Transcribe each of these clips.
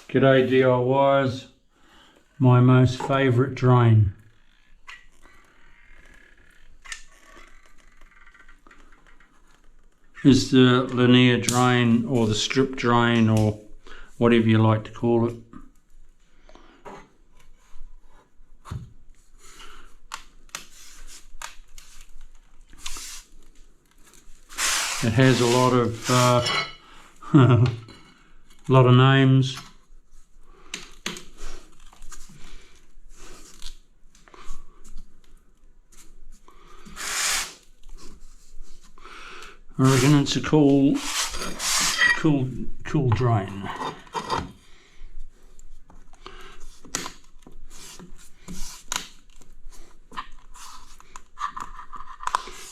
G'day DIYers, my most favourite drain. Is the linear drain or the strip drain or whatever you like to call it. It has a lot of names. I reckon it's a cool drain.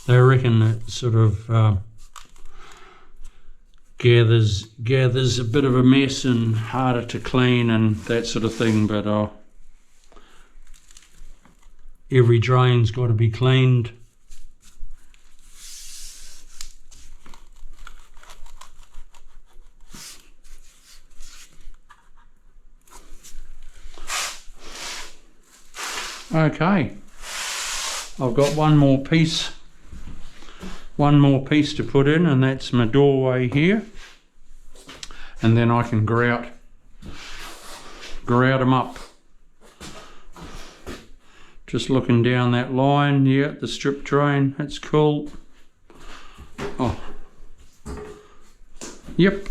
They reckon it sort of gathers a bit of a mess and harder to clean and that sort of thing, but every drain's got to be cleaned. Okay, I've got one more piece to put in, and that's my doorway here, and then I can grout them up. Just looking down that line, yeah, the strip drain, that's cool. Oh, yep.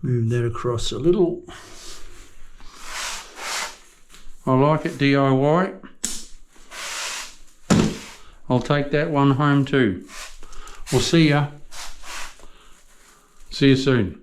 Move that across a little. I like it, DIY. I'll take that one home too. We'll see ya. See you soon.